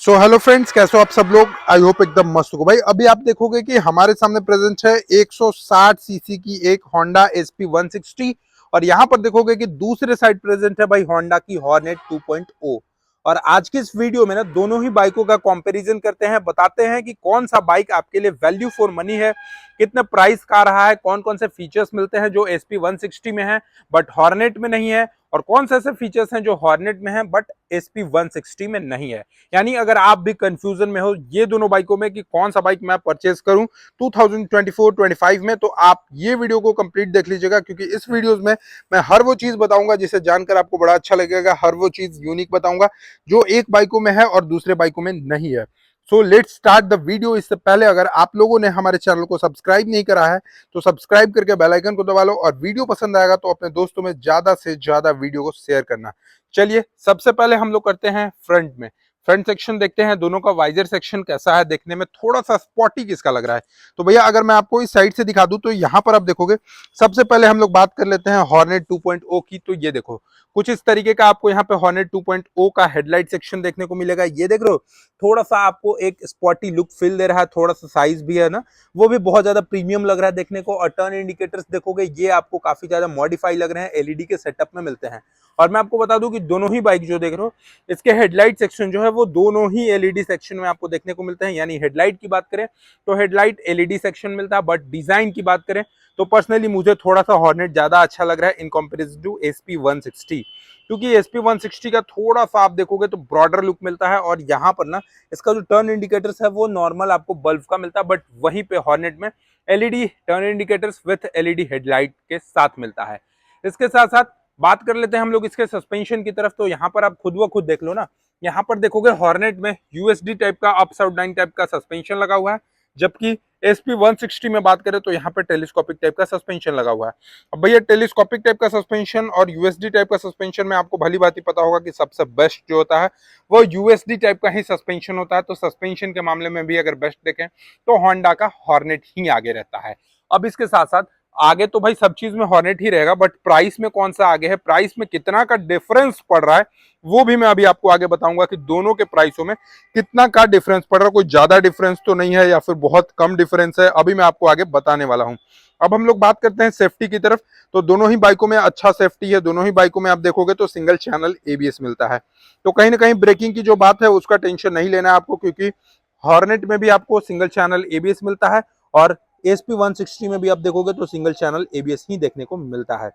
So hello friends, कैसे हो आप सब लोग। आई होप एकदम मस्त हो भाई। अभी आप देखोगे कि हमारे सामने प्रेजेंट है 160 सीसी की एक Honda SP 160 और यहाँ पर देखोगे कि दूसरे साइड प्रेजेंट है भाई Honda की Hornet 2.0। और आज की इस वीडियो में ना दोनों ही बाइकों का कंपैरिजन करते हैं, बताते हैं कि कौन सा बाइक आपके लिए वैल्यू फॉर मनी है, कितने प्राइस का रहा है, कौन कौन से फीचर्स मिलते हैं जो SP 160 में है बट Hornet में नहीं है, और कौन से ऐसे फीचर्स हैं जो Hornet में है बट SP 160 में नहीं है। यानी अगर आप भी कंफ्यूजन में हो ये दोनों बाइकों में कि कौन सा बाइक मैं परचेज करूं 2024-25 में, तो आप ये वीडियो को कंप्लीट देख लीजिएगा, क्योंकि इस वीडियोस में मैं हर वो चीज बताऊंगा जिसे जानकर आपको बड़ा अच्छा लगेगा, हर वो चीज यूनिक बताऊंगा जो एक बाइकों में है और दूसरे बाइकों में नहीं है। So let's start the video. इससे पहले अगर आप लोगों ने हमारे चैनल को सब्सक्राइब नहीं करा है तो सब्सक्राइब करके बेल आइकन को दबा लो, और वीडियो पसंद आएगा तो अपने दोस्तों में ज्यादा से ज्यादा वीडियो को शेयर करना। चलिए सबसे पहले हम लोग करते हैं फ्रंट में। फ्रंट सेक्शन देखते हैं, दोनों का वाइजर सेक्शन कैसा है, देखने में थोड़ा सा स्पॉटी किसका लग रहा है। तो भैया अगर मैं आपको इस साइड से दिखा दूं तो यहाँ पर आप देखोगे, सबसे पहले हम लोग बात कर लेते हैं Hornet 2.0 की। तो ये देखो कुछ इस तरीके का आपको यहाँ पे Hornet 2.0 का हेडलाइट सेक्शन देखने को मिलेगा। ये देख रहे हो, थोड़ा सा आपको एक स्पॉटी लुक फील दे रहा है, थोड़ा सा साइज भी है ना, वो भी बहुत ज्यादा प्रीमियम लग रहा है देखने को। और टर्न इंडिकेटर्स देखोगे ये आपको काफी ज्यादा मॉडिफाई लग रहे हैं, एलईडी के सेटअप में मिलते हैं। और मैं आपको बता दूं कि दोनों ही बाइक जो देख रहे हो इसके हेडलाइट सेक्शन जो है वो दोनों ही एलईडी सेक्शन में आपको देखने को मिलते हैं। यानी हेडलाइट की बात करें तो हेडलाइट एलईडी सेक्शन मिलता है, बट डिजाइन की बात करें तो पर्सनली मुझे थोड़ा सा Hornet ज्यादा अच्छा लग रहा है इन कंपेरिजन टू SP 160, क्योंकि SP 160 का थोड़ा सा आप देखोगे तो ब्रॉडर लुक मिलता है, और यहाँ पर ना इसका जो टर्न इंडिकेटर्स है वो नॉर्मल आपको बल्ब का मिलता है, बट वहीं पे Hornet में LED turn indicators with LED headlight के साथ मिलता है। इसके साथ साथ बात कर लेते हैं हम लोग इसके सस्पेंशन की तरफ। तो यहाँ पर आप खुद व खुद देख लो ना, यहाँ पर देखोगे Hornet में यूएसडी टाइप का अप साउथ डाउन टाइप का सस्पेंशन लगा हुआ है, जबकि SP 160 में बात करें तो यहाँ पे टेलीस्कोपिक टाइप का सस्पेंशन लगा हुआ है। अब भैया टेलीस्कोपिक टाइप का सस्पेंशन और यूएसडी टाइप का सस्पेंशन में आपको भली बात ही पता होगा कि सबसे बेस्ट जो होता है वो यूएसडी टाइप का ही सस्पेंशन होता है। तो सस्पेंशन के मामले में भी अगर बेस्ट देखें तो Honda का Hornet ही आगे रहता है। अब इसके साथ साथ आगे तो भाई सब चीज में Hornet ही रहेगा, बट प्राइस में कौन सा आगे है, प्राइस में कितना का डिफरेंस पड़ रहा है वो भी मैं अभी आपको आगे बताऊंगा कि दोनों के प्राइसों में कितना का डिफरेंस पड़ रहा है। कोई ज्यादा डिफरेंस तो नहीं है या फिर बहुत कम डिफरेंस है, अभी मैं आपको आगे बताने वाला हूं। अब हम लोग बात करते हैं सेफ्टी की तरफ। तो दोनों ही बाइकों में अच्छा सेफ्टी है, दोनों ही बाइकों में आप देखोगे तो सिंगल चैनल ABS मिलता है। तो कहीं ना कहीं ब्रेकिंग की जो बात है उसका टेंशन नहीं लेना है आपको, क्योंकि Hornet में भी आपको सिंगल चैनल ABS मिलता है, और SP 160 में भी आप देखोगे तो सिंगल चैनल ABS ही देखने को मिलता है।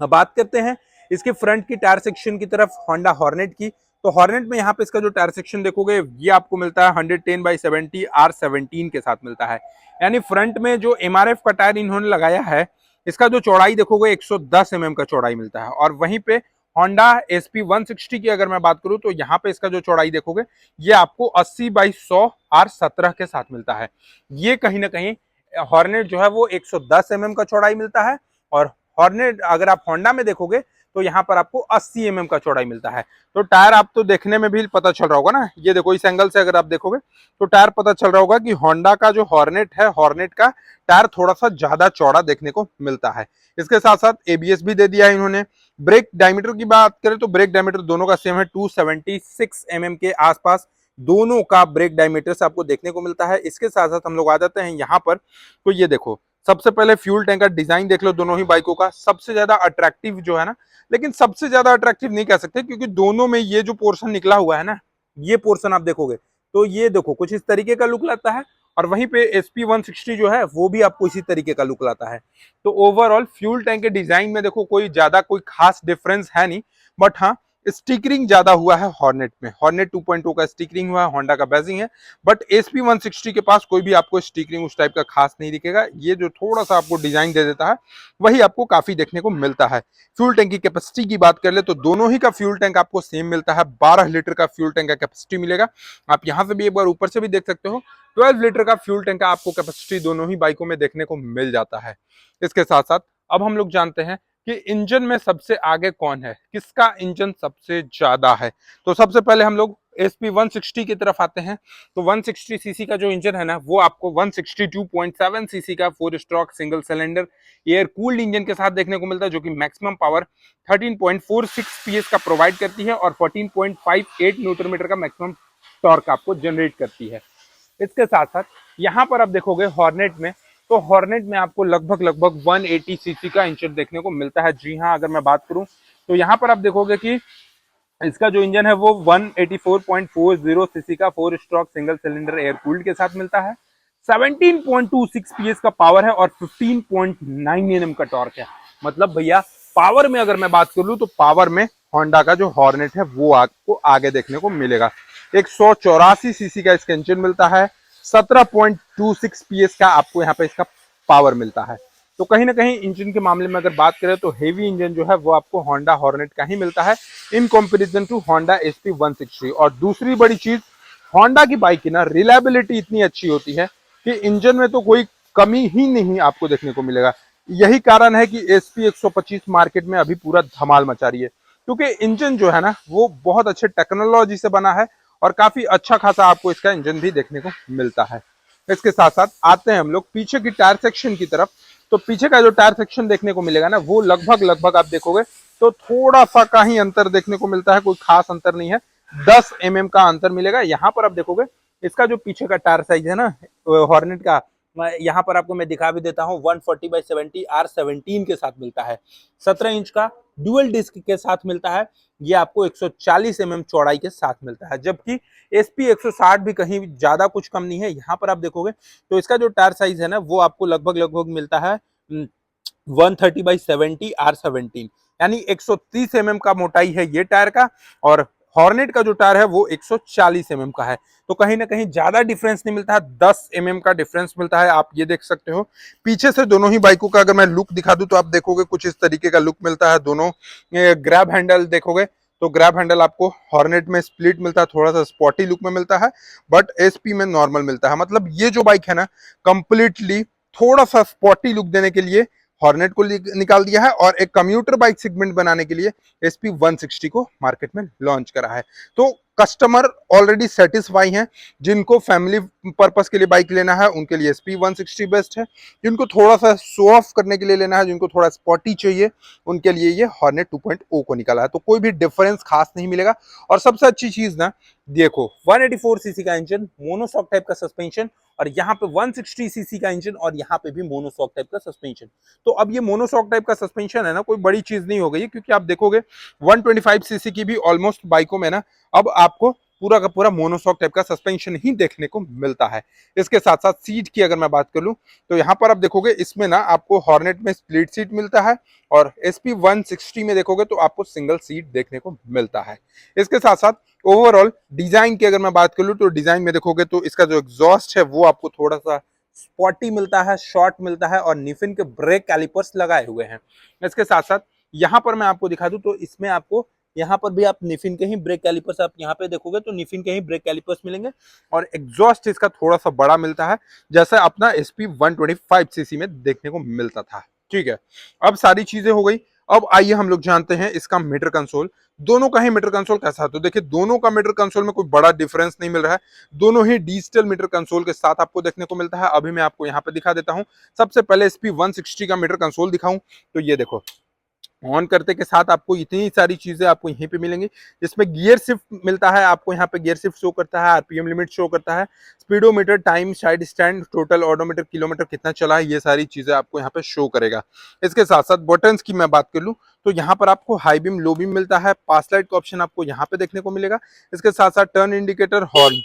अब बात करते हैं इसके फ्रंट की टायर सेक्शन की तरफ Honda Hornet की। तो Hornet में यहाँ पे इसका जो टायर सेक्शन देखोगे ये आपको मिलता है 110/70 R17 के साथ मिलता है। यानी फ्रंट में जो MRF का टायर इन्होंने लगाया है इसका जो चौड़ाई देखोगे 110 mm का चौड़ाई मिलता है, और वहीं पे Honda SP 160 की अगर मैं बात करूं तो यहाँ पे इसका जो चौड़ाई देखोगे ये आपको 80/100 R17 के साथ मिलता है। ये कहीं ना कहीं Hornet जो है वो 110 mm का चौड़ाई मिलता है, और Hornet अगर आप Honda में देखोगे तो यहाँ पर आपको 80 mm का चौड़ाई मिलता है। तो टायर आप तो देखने में भी पता चल रहा होगा ना, ये देखो इस एंगल से अगर आप देखोगे तो टायर पता चल रहा होगा कि Honda का जो Hornet है, Hornet का टायर थोड़ा सा ज्यादा चौड़ा देखने को मिलता है। इसके साथ साथ ABS भी दे दिया है इन्होंने। ब्रेक डायमीटर की बात करें तो ब्रेक डायमीटर दोनों का सेम है, 276 mm के आसपास दोनों का ब्रेक डायमीटर आपको देखने को मिलता है। इसके साथ साथ हम लोग आ जाते हैं यहाँ पर। तो ये देखो सबसे पहले फ्यूल टैंक का डिजाइन देख लो दोनों ही बाइकों का, सबसे ज्यादा अट्रैक्टिव जो है ना, लेकिन सबसे ज्यादा अट्रैक्टिव नहीं कह सकते क्योंकि दोनों में ये जो पोर्शन निकला हुआ है ना, ये पोर्शन आप देखोगे तो ये देखो कुछ इस तरीके का लुक लाता है, और वहीं पे SP 160 जो है वो भी आपको इसी तरीके का लुक लाता है। तो ओवरऑल फ्यूल टैंक के डिजाइन में देखो कोई ज्यादा कोई खास डिफरेंस है नहीं, बट हाँ स्टिकरिंग ज्यादा हुआ है Hornet में। Hornet 2.0 का स्टिकरिंग हुआ है, Honda का बैजिंग है, बट SP 160 के पास कोई भी आपको स्टिकरिंग उस टाइप का खास नहीं दिखेगा। ये जो थोड़ा सा आपको डिजाइन दे देता है वही आपको काफी देखने को मिलता है। फ्यूल टैंक की कैपेसिटी की बात कर ले तो दोनों ही का फ्यूल टैंक आपको सेम मिलता है, 12 लीटर का फ्यूल टैंक का कैपेसिटी मिलेगा। आप यहाँ से भी एक बार ऊपर से भी देख सकते हो, 12 लीटर का फ्यूल टैंक का आपको कैपेसिटी दोनों ही बाइकों में देखने को मिल जाता है। इसके साथ साथ अब हम लोग जानते हैं कि इंजन में सबसे आगे कौन है, किसका इंजन सबसे ज्यादा है। तो सबसे पहले हम लोग SP 160 की तरफ आते हैं। तो 160 सीसी का जो इंजन है ना वो आपको 162.7 सीसी का 4 stroke single cylinder air cooled engine के साथ देखने को मिलता है, जो कि मैक्सिमम पावर 13.46 PS का प्रोवाइड करती है और 14.58 न्यूटन मीटर का मैक्सिमम टॉर्क आपको जनरेट करती है। इसके साथ साथ यहाँ पर आप देखोगे हॉर्नेट में, तो हॉर्नेट में आपको लगभग लगभग 180 सीसी का इंजन देखने को मिलता है। जी हाँ, अगर मैं बात करूं तो यहाँ पर आप देखोगे कि इसका जो इंजन है वो 184.40 सीसी का 4 stroke single cylinder air cooled के साथ मिलता है। 17.26 पीएस का पावर है और 15.9 एनएम का टॉर्क है। मतलब भैया पावर में अगर मैं बात कर लूं तो पावर में होंडा का जो हॉर्नेट है वो आपको आगे देखने को मिलेगा। 184 सीसी का इसका इंजन मिलता है। 17.26 पीएस का आपको यहाँ पे इसका पावर मिलता है। तो कहीं ना कहीं इंजन के मामले में अगर बात करें तो हेवी इंजन जो है वो आपको होंडा हॉर्नेट का ही मिलता है in comparison to Honda SP 160। और दूसरी बड़ी चीज, होंडा की बाइक की ना रिलायबिलिटी इतनी अच्छी होती है कि इंजन में तो कोई कमी ही नहीं आपको देखने को मिलेगा। यही कारण है कि एसपी 125 मार्केट में अभी पूरा धमाल मचा रही है, क्योंकि इंजन जो है ना वो बहुत अच्छे टेक्नोलॉजी से बना है और काफी अच्छा खासा आपको इसका इंजन भी देखने को मिलता है। इसके साथ साथ आते हैं हम लोग पीछे की टायर सेक्शन की तरफ। तो पीछे का जो टायर सेक्शन देखने को मिलेगा ना वो लगभग लगभग आप देखोगे तो थोड़ा सा का ही अंतर देखने को मिलता है, कोई खास अंतर नहीं है। 10 एमएम का अंतर मिलेगा। यहाँ पर आप देखोगे इसका जो पीछे का टायर साइज है ना हॉर्नेट का, यहाँ पर आपको मैं दिखा भी देता हूँ, 140/70 R17 के साथ मिलता है। 17 इंच का डुअल डिस्क के साथ मिलता है। ये आपको 140 एमएम चौड़ाई के साथ मिलता है, जबकि एसपी 160 भी कहीं ज्यादा कुछ कम नहीं है। यहाँ पर आप देखोगे तो इसका जो टायर साइज है ना वो आपको लगभग लगभग मिलता है 130/70 R17, यानी 130 एमएम का मोटाई है ये टायर का। और हॉर्नेट का जो टायर है वो 140 एमएम का है। तो कहीं ना कहीं ज्यादा डिफरेंस नहीं मिलता है, 10 एमएम का डिफरेंस मिलता है। आप ये देख सकते हो पीछे से दोनों ही बाइकों का अगर मैं लुक दिखा दूं तो आप देखोगे कुछ इस तरीके का लुक मिलता है। दोनों ग्रैब हैंडल देखोगे तो ग्रैब हैंडल आपको हॉर्नेट में स्प्लिट मिलता है, थोड़ा सा स्पॉटी लुक में मिलता है, बट एसपी में नॉर्मल मिलता है। मतलब ये जो बाइक है ना कंप्लीटली थोड़ा सा स्पॉटी लुक देने के लिए हॉर्नेट को निकाल दिया है और एक कम्यूटर बाइक सेगमेंट बनाने के लिए एसपी 160 को मार्केट में लॉन्च करा है। तो कस्टमर ऑलरेडी सेटिस्फाई हैं। जिनको फैमिली पर्पस के लिए बाइक लेना है उनके लिए एसपी 160 बेस्ट है। जिनको थोड़ा सा शो ऑफ करने के लिए लेना है, जिनको थोड़ा स्पॉटी चाहिए, उनके लिए ये हॉर्नेट 2.0 को निकाला है। तो कोई भी डिफरेंस खास नहीं मिलेगा। और सबसे अच्छी चीज ना देखो 184 सीसी का इंजन, मोनोशॉक टाइप का सस्पेंशन, और यहाँ पे 160 सीसी का इंजन और यहाँ पे भी मोनोशॉक टाइप का सस्पेंशन। तो अब ये मोनोशॉक टाइप का सस्पेंशन है ना कोई बड़ी चीज नहीं हो गई है, क्योंकि आप देखोगे 125 सीसी की भी ऑलमोस्ट बाइकों में ना अब आपको पूरा का पूरा मोनोशॉक टाइप का सस्पेंशन ही देखने को मिलता है। इसके साथ साथ सीट की अगर मैं बात कर लूं तो यहाँ पर आप देखोगे इसमें ना आपको हॉर्नेट में स्प्लिट सीट मिलता है और एसपी 160 में देखोगे तो आपको सिंगल सीट देखने को मिलता है। इसके साथ साथ ओवरऑल डिजाइन की अगर मैं बात कर लूं तो डिजाइन में देखोगे तो इसका जो एग्जॉस्ट है वो आपको थोड़ा सा स्पॉटी मिलता है, शॉर्ट मिलता है और निफिन के ब्रेक कैलिपर्स लगाए हुए हैं। इसके साथ साथ यहाँ पर मैं आपको दिखा दूं तो इसमें आपको यहाँ पर भी आप निफिन के ही ब्रेक कैलिपर्स आप यहाँ पे देखोगे तो निफिन के ही ब्रेक कैलिपर्स मिलेंगे और एग्जॉस्ट इसका थोड़ा सा बड़ा मिलता है जैसा अपना एसपी 125 सीसी में देखने को मिलता था। ठीक है, अब सारी चीजें हो गई। अब आइए हम लोग जानते हैं इसका मीटर कंसोल। दोनों का ही मीटर कंसोल कैसा है, तो देखिए दोनों का मीटर कंसोल में कोई बड़ा डिफरेंस नहीं मिल रहा है। दोनों ही डिजिटल मीटर कंसोल के साथ आपको देखने को मिलता है। अभी मैं आपको यहाँ पे दिखा देता हूँ। सबसे पहले एसपी 160 का मीटर कंसोल दिखाऊं तो ये देखो ऑन करते के साथ आपको इतनी सारी चीजें आपको यहीं पे मिलेंगी। इसमें गियर शिफ्ट मिलता है, आपको यहाँ पे गियर शिफ्ट शो करता है, आरपीएम लिमिट शो करता है, speedometer, time, side stand, total odometer, kilometre कितना चला है, ये सारी चीजें आपको यहाँ पे शो करेगा। इसके साथ साथ बटन्स की मैं बात कर लूँ तो यहाँ पर आपको हाई बीम, लो बीम मिलता है, पास लाइट का ऑप्शन आपको यहाँ पे देखने को मिलेगा। इसके साथ साथ turn indicator, horn.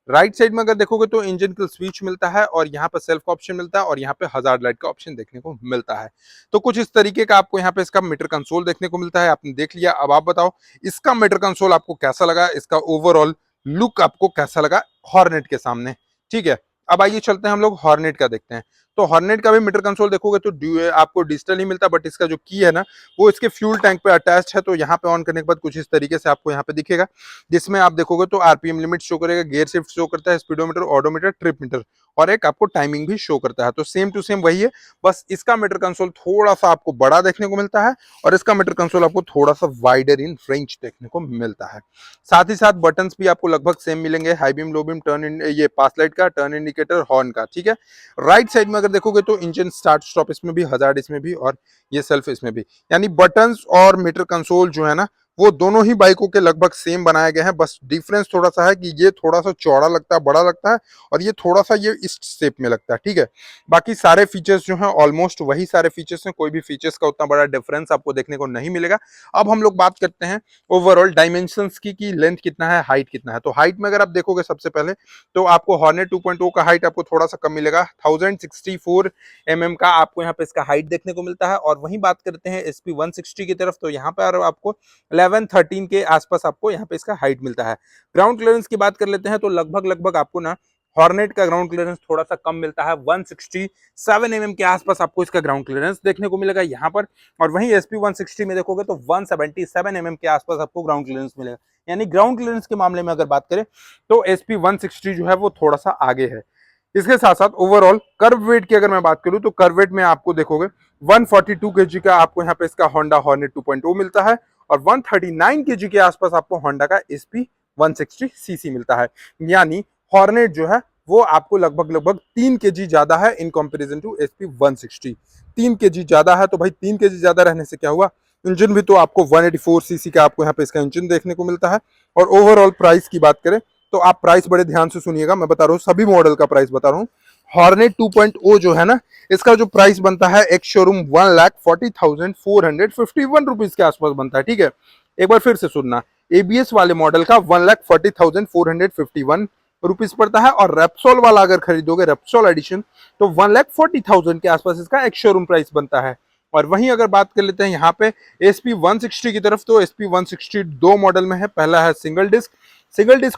Right side में अगर देखोगे तो इंजन किल स्विच मिलता है और यहाँ पे सेल्फ का ऑप्शन मिलता है और यहाँ पे हजार्ड लाइट का ऑप्शन देखने को मिलता है। तो कुछ इस तरीके का आपको यहाँ पे इसका मीटर कंसोल देखने को मिलता है। आपने देख लिया, अब आप बताओ इसका मीटर कंसोल आपको कैसा लगा, इसका ओवरऑल लुक आपको कैसा लगा हॉर्नेट के सामने। ठीक है, अब आइए चलते हैं हम लोग हॉर्नेट का देखते हैं। तो हॉर्नेट का भी मीटर कंसोल देखोगे तो आपको डिजिटल ही मिलता है, बट इसका जो की है ना वो इसके फ्यूल टैंक पे अटैच्ड है। तो यहाँ पे ऑन करने के बाद कुछ इस तरीके से आपको यहाँ पे दिखेगा, जिसमें आप देखोगे तो आरपीएम लिमिट शो करेगा, गियर शिफ्ट शो करता है, स्पीडोमीटर, ऑडोमीटर, ट्रिप मीटर और एक आपको टाइमिंग भी शो करता है। तो सेम टू सेम वही है, बस इसका मीटर कंसोल थोड़ा सा आपको बड़ा देखने को मिलता है और इसका मीटर कंसोल आपको थोड़ा सा वाइडर इन रेंज देखने को मिलता है। साथ ही साथ बटन्स भी आपको लगभग सेम मिलेंगे, high beam, low beam, turn, ये पास लाइट का, टर्न इंडिकेटर, हॉर्न का। ठीक है, राइट साइड में अगर देखोगे तो इंजन स्टार्ट स्टॉप इसमें भी, हजार्ड इसमें भी और ये सेल्फ इसमें भी, यानी बटन्स और मीटर कंसोल जो है ना वो दोनों ही बाइकों के लगभग सेम बनाए गए हैं, बस डिफरेंस थोड़ा सा है कि ये थोड़ा सा चौड़ा लगता है, बड़ा लगता है, और ये थोड़ा सा ये इस शेप में लगता है, ठीक है। बाकी सारे फीचर्स जो हैं ऑलमोस्ट वही सारे फीचर्स हैं, कोई भी फीचर्स का उतना बड़ा डिफरेंस आपको देखने को नहीं मिलेगा। अब हम लोग बात करते हैं ओवरऑल डायमेंशंस की, कि लेंथ कितना है, हाइट कितना है। तो हाइट में अगर आप देखोगे सबसे पहले तो आपको हॉर्नेट 2.0 का हाइट आपको थोड़ा सा कम मिलेगा, 1064 mm का आपको यहाँ पे इसका हाइट देखने को मिलता है। और वहीं बात करते हैं SP 160 की तरफ, तो यहाँ पर आपको 11-13 के आसपास आपको यहाँ पे इसका हाइट मिलता है। ग्राउंड क्लियरेंस की बात कर लेते हैं तो लगभग आपको ना हॉर्नेट का ग्राउंड क्लियरेंस थोड़ा सा कम मिलता है, 167 mm के आसपास आपको इसका ग्राउंड क्लियरेंस देखने को मिलेगा यहाँ पर। और वहीं SP 160 में देखोगे तो 177 mm के आसपास आपको ग्राउंड क्लियरेंस मिलेगा। यानी ग्राउंड क्लियरेंस के मामले में अगर बात करें तो SP 160 जो है वो थोड़ा सा आगे है। इसके साथ साथ ओवरऑल कर्व वेट की अगर मैं बात करूं तो कर्व वेट में आपको देखोगे 142 kg का आपको यहाँ पे इसका होंडा हॉर्नेट 2.0 मिलता है, और 139 kg के आसपास आपको होंडा का SP 160 सीसी मिलता है। यानी हॉर्नेट जो है वो आपको लगभग 3 kg ज्यादा है in comparison to SP 160। 3 kg ज्यादा है, तो भाई 3 kg ज्यादा रहने से क्या हुआ, इंजन भी तो आपको 184 सीसी का आपको यहाँ पे इसका इंजन देखने को मिलता है। और ओवरऑल प्राइस की बात करें तो आप प्राइस बड़े ध्यान से सुनिएगा, मैं बता रहा हूँ सभी मॉडल का प्राइस बता रहा हूँ। हॉर्नेट 2.0 जो है ना, इसका जो प्राइस बनता है एक शोरूम 1,40,451 रुपीज के आसपास बनता है, ठीक है। एक बार फिर से सुनना, एबीएस वाले मॉडल का 1,40,451 रुपीज पड़ता है, और रेप्सोल वाला अगर खरीदोगे रेप्सोल एडिशन तो 1,40,000 के आसपास इसका एक शोरूम प्राइस बनता है। और वहीं अगर बात कर लेते हैं यहाँ पे SP 160 की तरफ, तो SP 160 दो मॉडल में है। पहला है सिंगल डिस्क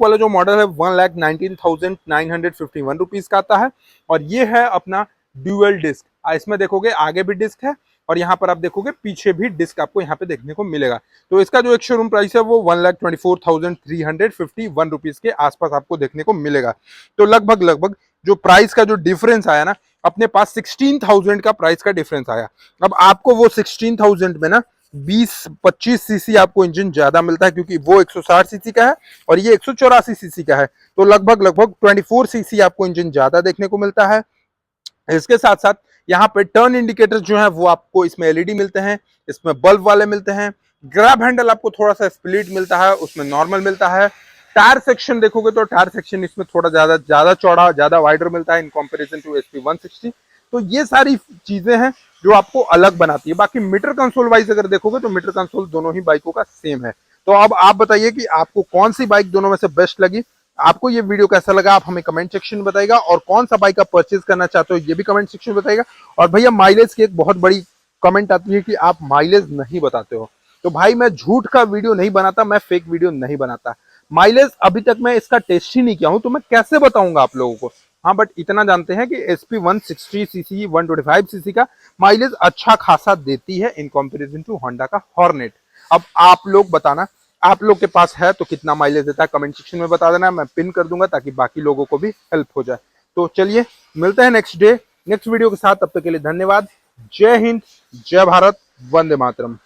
वाला जो मॉडल है 1,19,951 रुपीज का आता है, और ये है अपना ड्यूअल डिस्क। इसमें देखोगे आगे भी डिस्क है, और यहाँ पर आप देखोगे पीछे भी डिस्क आपको यहाँ पे देखने को मिलेगा। तो इसका जो एक शोरूम प्राइस है वो 1,24,351 रुपीज के आसपास आपको देखने को मिलेगा। तो लगभग जो प्राइस का जो डिफरेंस आया ना, अपने पास 16,000 का प्राइस का डिफरेंस आया। अब आपको वो 16,000 में ना 20-25 सीसी आपको इंजन ज्यादा मिलता है, क्योंकि वो 160 सीसी का है और ये 184 सीसी का है। तो लगभग 24 सीसी आपको इंजन ज्यादा देखने को मिलता है। इसके साथ साथ यहाँ पे टर्न इंडिकेटर्स जो है वो आपको इसमें एलईडी मिलते हैं, इसमें बल्ब वाले मिलते हैं। ग्रैब हैंडल आपको थोड़ा सा स्प्लिट मिलता है, उसमें नॉर्मल मिलता है। टायर सेक्शन देखोगे तो टायर सेक्शन इसमें थोड़ा ज्यादा चौड़ा, ज्यादा वाइडर मिलता है इन कंपैरिजन टू SP 160। तो ये सारी चीजें हैं जो आपको अलग बनाती है। बाकी मीटर कंसोल वाइज अगर देखोगे तो मीटर कंसोल दोनों ही बाइकों का सेम है। तो अब आप बताइए कि आपको कौन सी बाइक दोनों में से बेस्ट लगी, आपको ये वीडियो कैसा लगा, आप हमें कमेंट सेक्शन में बताइएगा, और कौन सा बाइक आप परचेज करना चाहते हो ये भी कमेंट सेक्शन में बताइएगा। और भैया माइलेज की एक बहुत बड़ी कमेंट आती है कि आप माइलेज नहीं बताते हो। तो भाई मैं झूठ का वीडियो नहीं बनाता, मैं फेक वीडियो नहीं बनाता। माइलेज अभी तक मैं इसका टेस्ट ही नहीं किया हूं, तो मैं कैसे बताऊंगा आप लोगों को। हाँ, बट इतना जानते हैं कि SP 160 सीसी 125 सीसी का माइलेज अच्छा खासा देती है इन कंपैरिजन टू होंडा का हॉर्नेट। अब आप लोग बताना, आप लोग के पास है तो कितना माइलेज देता है कमेंट सेक्शन में बता देना, मैं पिन कर दूंगा ताकि बाकी लोगों को भी हेल्प हो जाए। तो चलिए मिलते हैं नेक्स्ट वीडियो के साथ, तब तक के लिए धन्यवाद। जय हिंद, जय भारत, वंदे मातरम।